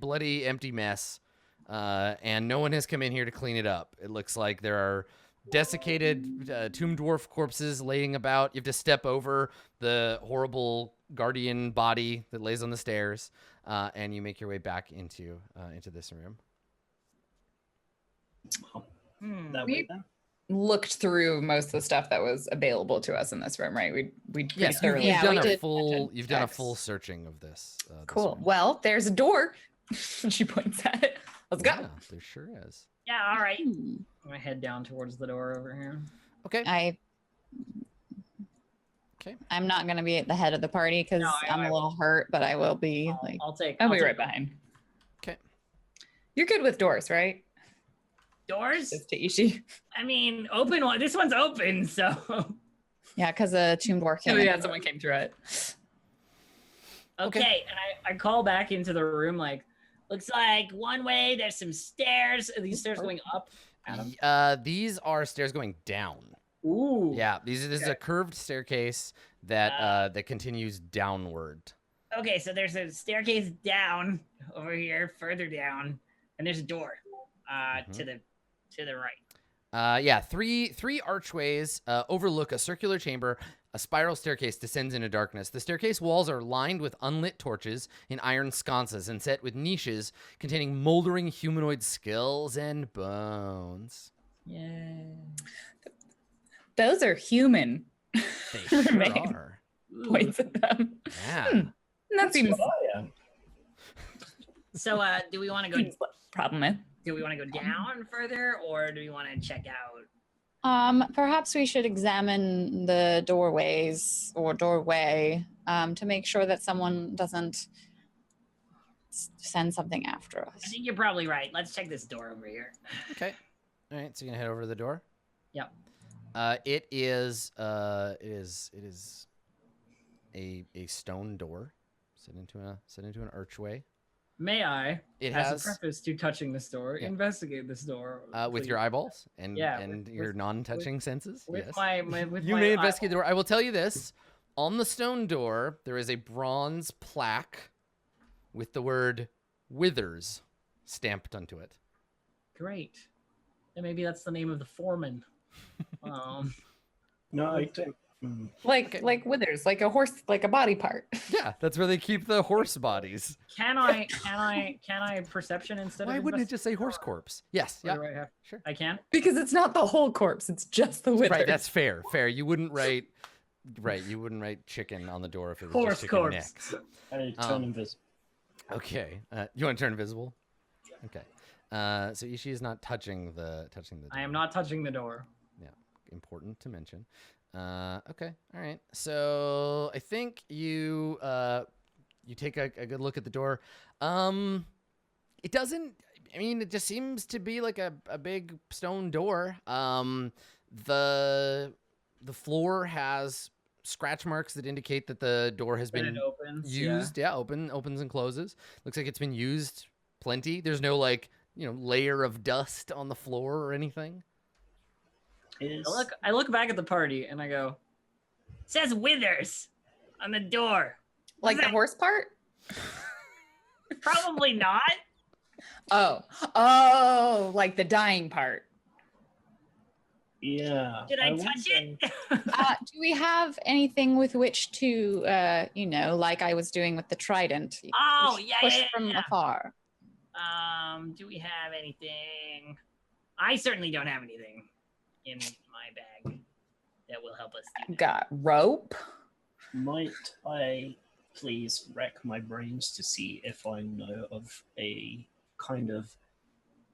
bloody, empty mess, and no one has come in here to clean it up. It looks like there are desiccated tomb dwarf corpses laying about. You have to step over the horrible guardian body that lays on the stairs, and you make your way back into this room. That We- way then. Looked through most of the stuff that was available to us in this room, right? We pretty Yes, thoroughly. you've Yeah, done we a did full checks. searching of this. This Cool. room. Well, there's a door. She points at it. Let's go. Yeah, there sure is. Yeah, all right. I'm gonna head down towards the door over here. Okay. I'm not gonna be at the head of the party because No, I'm I a little hurt, but I will be I'll, like. I'll take. I'll be take right behind. Okay. You're good with doors, right? Doors? Says Taishi. I mean, open one. This one's open, so. Yeah, because a tomb dwarf Oh came in. yeah, someone came through it. Okay. And I call back into the room like, Looks like one way, there's some stairs. are these stairs going up? Adam? These are stairs going down. Ooh. Yeah, this is a curved staircase that that continues downward. Okay, so there's a staircase down over here, further down, and there's a door to the right. Yeah, three archways overlook a circular chamber. A spiral staircase descends into darkness. The staircase walls are lined with unlit torches in iron sconces and set with niches containing moldering humanoid skulls and bones. Yay. Those are human. They sure Remain. are. Points at them. Yeah. That seems So do we want to go problem with. do we want to go down further, or do we want to check out? Perhaps we should examine the doorways or doorway to make sure that someone doesn't send something after I us. think you're probably right. Let's check this door over here. Okay. All right. So you're gonna head over to the door. Yep. It is a stone door set into an archway. May I, It as has a preface to touching this door, Yeah. investigate this door with please? your eyeballs and Yeah, and with- your with- non-touching senses. with Yes. with You my may eye- investigate the door. I will tell you this: on the stone door, there is a bronze plaque with the word "Withers" stamped onto it. Great. And maybe that's the name of the foreman. No, I don't. Like withers, like a horse, like a body part. Yeah, that's where they keep the horse bodies. Can I perception instead Why of wouldn't it just say horse investigate, corpse? Yes. or Yeah. do I have- Sure. I can? Because it's not the whole corpse, it's just the withers. Right. That's fair. Fair. You wouldn't write. Right. You wouldn't write chicken on the door if it was Horse just chicken corpse. necks. I turn Um, invisible. Okay. You want to turn invisible? Okay. So Ishii is not touching the door. I am not touching the door. Important to mention. Okay. All right. So I think you take a good look at the door. It doesn't. I mean, it just seems to be like a big stone door. The floor has scratch marks that indicate that the door has When been it opens. used. Yeah, opens and closes. Looks like it's been used plenty. There's no layer of dust on the floor or anything. Is I look back at the party and I go, It says Withers on the door. Like the horse part? Probably not. Oh, like the dying part. yeah. Did I would touch say- it? Do we have anything with which to, like I was doing with the trident? Oh, push- yeah, push yeah, from yeah. afar. Do we have anything? I certainly don't have anything in my bag that will help us do that. Got rope. Might I please rack my brains to see if I know of a kind of,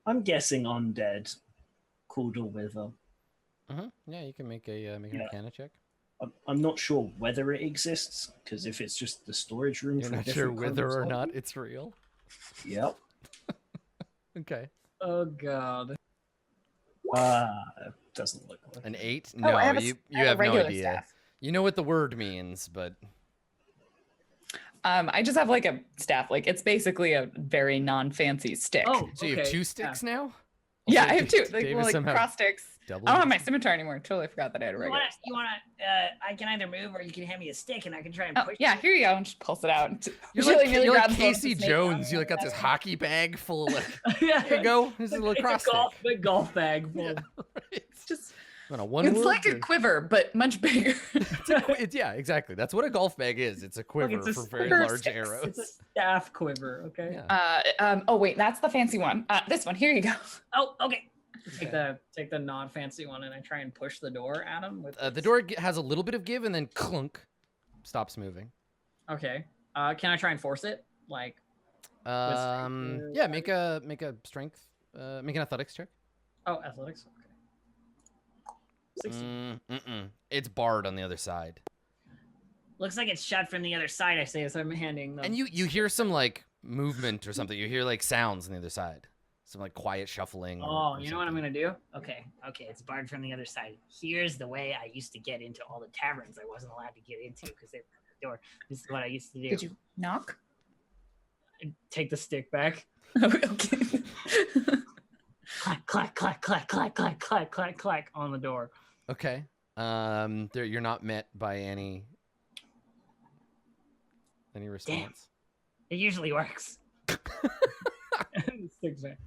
I'm guessing undead, called a wither. Yeah, you can make a Yeah. Arcana check. I'm not sure whether it exists, because if it's just the storage room You're for not sure different kinds whether of or stuff- not it's real. Yep. Okay. oh god. Doesn't look like An it. 8? Oh, No, I have a you I have a have no regular idea. staff. You know what the word means, but I just have like a staff. Like it's basically a very non-fancy stick. Oh, so you have okay, 2 sticks now? yeah, Also, I have 2. Dave Like, is well, like somehow cross sticks. doubling I don't have my his- scimitar anymore. Totally forgot that I had a You regular. wanna, you wanna, I can either move or you can hand me a stick and I can try and Oh, push. yeah, here you go. And just pulls it out. You're Really, like, really you're like grabs both the Casey snake Jones. arm You like got and this that. hockey bag full of like, Yeah, here you go. This is a little it's cross a golf, stick. big golf bag full. Yeah, of- right. It's just, On a one it's wood like a or- quiver, but much bigger. yeah, exactly. That's what a golf bag is. It's a quiver it's a for very quiver of large sticks. arrows. It's a staff quiver. Okay. Yeah. Oh wait, that's the fancy one. This one, here you go. Oh, okay. Take the non-fancy one, and I try and push the door at him with The this. door has a little bit of give and then clunk, stops moving. Okay. Can I try and force it? Like, strength or Yeah, make a strength, make an athletics check. oh, athletics. Okay. 16. It's barred on the other side, Looks like it's shut from the other side. I say. Yes, I'm handing them. and you hear some like movement or something. You hear like sounds on the other side, some like quiet shuffling. Oh, you know what I'm gonna do? Okay, it's barred from the other side. Here's the way I used to get into all the taverns I wasn't allowed to get into because they were at the door. This is what I used to do. Did you knock? Take the stick back. Okay. Clack, clack, clack, clack, clack, clack, clack, clack, clack on the door. Okay. You're not met by any response. It usually works. Stick's back.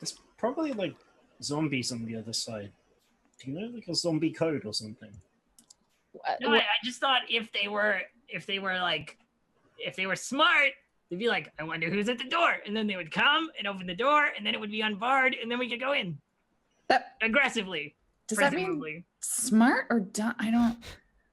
There's probably like zombies on the other side. Do you know like a zombie code or something? No, I just thought if they were smart, they'd be like, I wonder who's at the door, and then they would come and open the door, and then it would be unbarred, and then we could go in That aggressively. does that presumably. mean smart or dumb? I don't.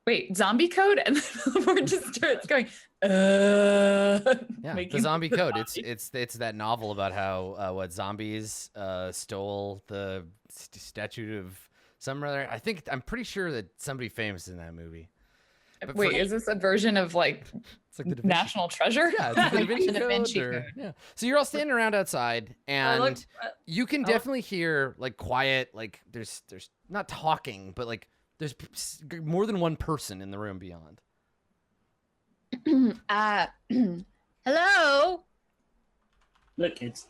Wait, zombie code, and then the board just starts going. Yeah, the making zombie code. zombie. It's that novel about how what zombies stole the statue of some other. I'm pretty sure that somebody famous in that movie. But Wait, for- is this a version of like It's like the Da Vinci- National Treasure? Yeah, it's like the Da Like Vinci the Da Code. Vinci or- Code. yeah. So you're all standing around outside, and look, you can look- definitely hear like quiet, like there's not talking, but like there's more than one person in the room beyond. Hello. Look, it's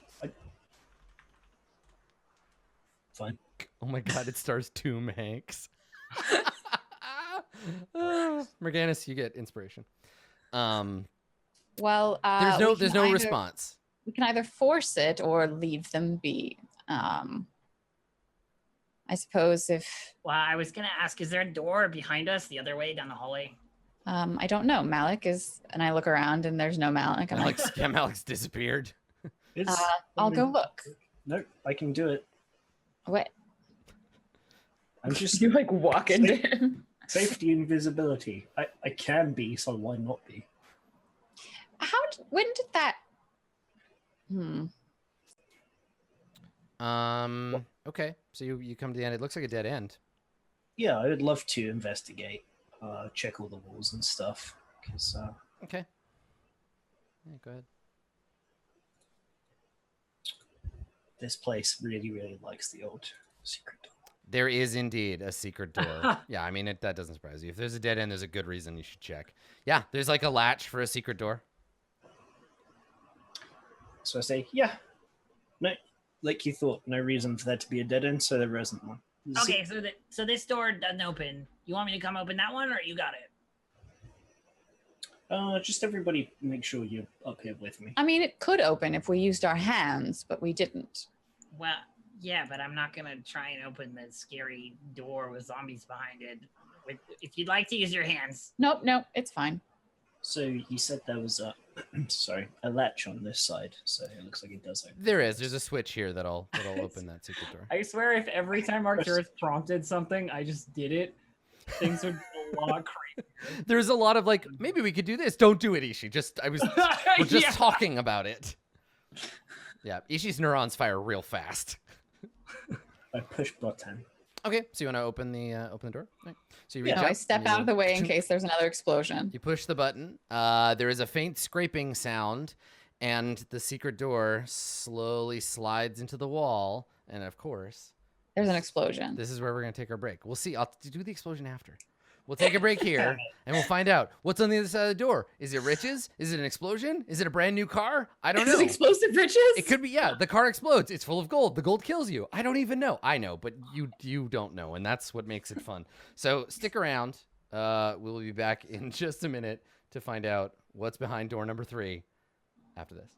fine. Oh my God! It stars Tomb Hanks. Morganus, you get inspiration. Well, There's no response. We can either force it or leave them be. I suppose if Well, I was gonna ask, is there a door behind us the other way down the hallway? I don't know. Malik is, and I look around and there's no Malik. I'm like, Alex disappeared. It's, I'll go look. No, I can do it. What? I'm just You like walk into him. safety and visibility. I can be, so why not be? When did that? Okay. So you come to the end. It looks like a dead end. Yeah, I would love to investigate, check all the walls and stuff. Because Okay. Yeah, go ahead. this place really, really likes the old secret door. There is indeed a secret door. Yeah, I mean, that doesn't surprise you. If there's a dead end, there's a good reason you should check. Yeah, there's like a latch for a secret door. So I say, yeah, no, like you thought, no reason for that to be a dead end, so there isn't one. Okay, so this door doesn't open. You want me to come open that one, or you got it? Just everybody make sure you're up here with me. I mean, it could open if we used our hands, but we didn't. Well, yeah, but I'm not gonna try and open the scary door with zombies behind it. If you'd like to use your hands. Nope, it's fine. So you said there was a, a latch on this side, so it looks like it does open. There is. There's a switch here that'll open that secret door. I swear, if every time Arcturus prompted something, I just did it, things would be a lot crazy. There's a lot of like, maybe we could do this. Don't do it, Ishi. We're just Yeah. talking about it. Yeah, Ishi's neurons fire real fast. I push button. Okay, so you want to open the door? Right. So you reach No, out. I step and out you- of the way in case there's another explosion. You push the button. There is a faint scraping sound, and the secret door slowly slides into the wall, and of course, There's an explosion. This is where we're going to take our break. We'll see. I'll do the explosion after. We'll take a break here, and we'll find out what's on the other side of the door. Is it riches? Is it an explosion? Is it a brand new car? I don't know. Is it explosive riches? It could be, yeah. The car explodes. It's full of gold. The gold kills you. I don't even know. I know, but you don't know, and that's what makes it fun. So stick around. We'll be back in just a minute to find out what's behind door number 3 after this.